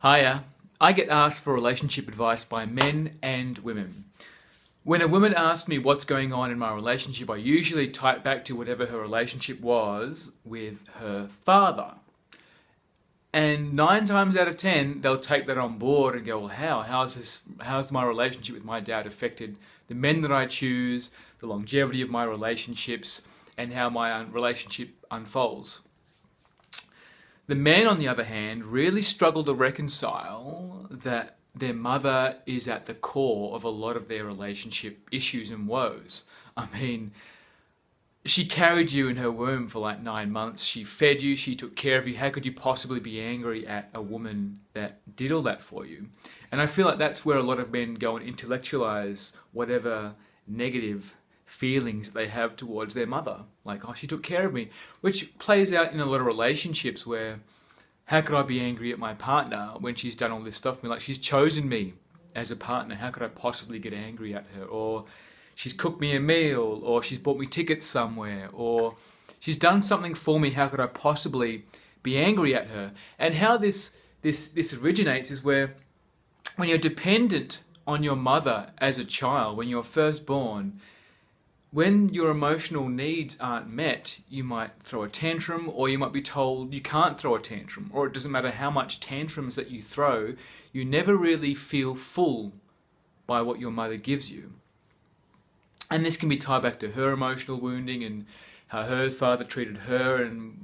Hiya. I get asked for relationship advice by men and women. When a woman asks me what's going on in my relationship, I usually tie it back to whatever her relationship was with her father. And 9 times out of 10, they'll take that on board and go, well, how's my relationship with my dad affected the men that I choose, the longevity of my relationships, and how my relationship unfolds. The men, on the other hand, really struggle to reconcile that their mother is at the core of a lot of their relationship issues and woes. I mean, she carried you in her womb for like 9 months. She fed you, she took care of you. How could you possibly be angry at a woman that did all that for you? And I feel like that's where a lot of men go and intellectualize whatever negative feelings they have towards their mother. Like, oh, she took care of me. Which plays out in a lot of relationships where, how could I be angry at my partner when she's done all this stuff for me? Like, she's chosen me as a partner. How could I possibly get angry at her? Or she's cooked me a meal, or she's bought me tickets somewhere, or she's done something for me. How could I possibly be angry at her? And how this originates is where when you're dependent on your mother as a child, when you're first born, when your emotional needs aren't met, you might throw a tantrum, or you might be told you can't throw a tantrum, or it doesn't matter how much tantrums that you throw, you never really feel full by what your mother gives you. And this can be tied back to her emotional wounding and how her father treated her and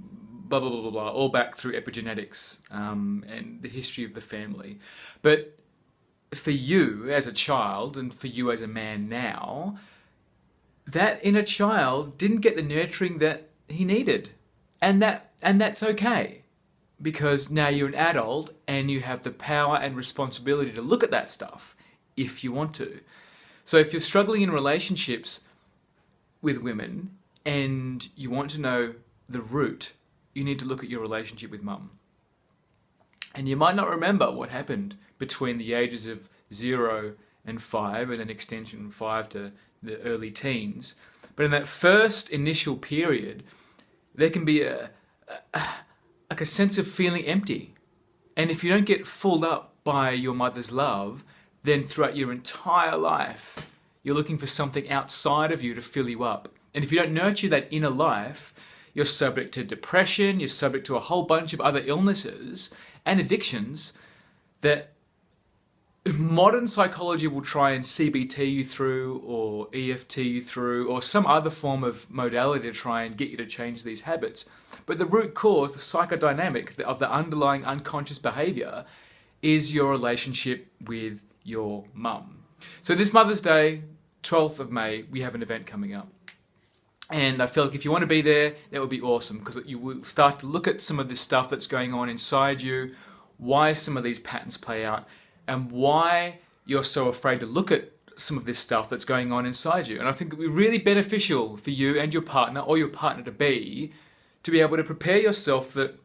blah, blah, blah, blah, blah, all back through epigenetics and the history of the family. But for you as a child and for you as a man now, that inner child didn't get the nurturing that he needed. And that's okay. Because now you're an adult and you have the power and responsibility to look at that stuff if you want to. So if you're struggling in relationships with women and you want to know the root, you need to look at your relationship with mum. And you might not remember what happened between the ages of 0 and 5, and then extension from 5 to the early teens. But in that first initial period, there can be like a sense of feeling empty. And if you don't get filled up by your mother's love, then throughout your entire life, you're looking for something outside of you to fill you up. And if you don't nurture that inner life, you're subject to depression, you're subject to a whole bunch of other illnesses and addictions that modern psychology will try and CBT you through, or EFT you through, or some other form of modality to try and get you to change these habits. But the root cause, the psychodynamic of the underlying unconscious behavior, is your relationship with your mum. So this Mother's Day, 12th of May, we have an event coming up. And I feel like if you want to be there, that would be awesome, because you will start to look at some of this stuff that's going on inside you, why some of these patterns play out, and why you're so afraid to look at some of this stuff that's going on inside you. And I think it would be really beneficial for you and your partner, or your partner to be able to prepare yourself that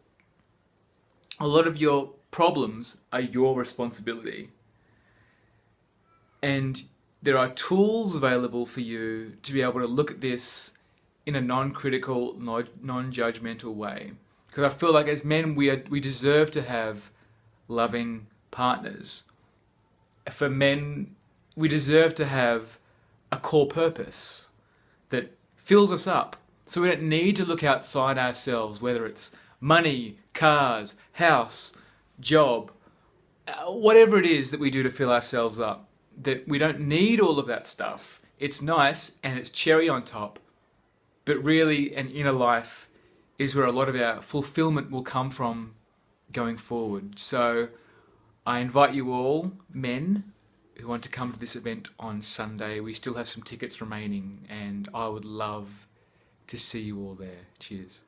a lot of your problems are your responsibility. And there are tools available for you to be able to look at this in a non-critical, non-judgmental way. Because I feel like as men, we deserve to have loving partners. For men, we deserve to have a core purpose that fills us up. So we don't need to look outside ourselves, whether it's money, cars, house, job, whatever it is that we do to fill ourselves up. That we don't need all of that stuff. It's nice and it's cherry on top. But really, an inner life is where a lot of our fulfillment will come from going forward. So I invite you all, men, who want to come to this event on Sunday. We still have some tickets remaining, and I would love to see you all there. Cheers.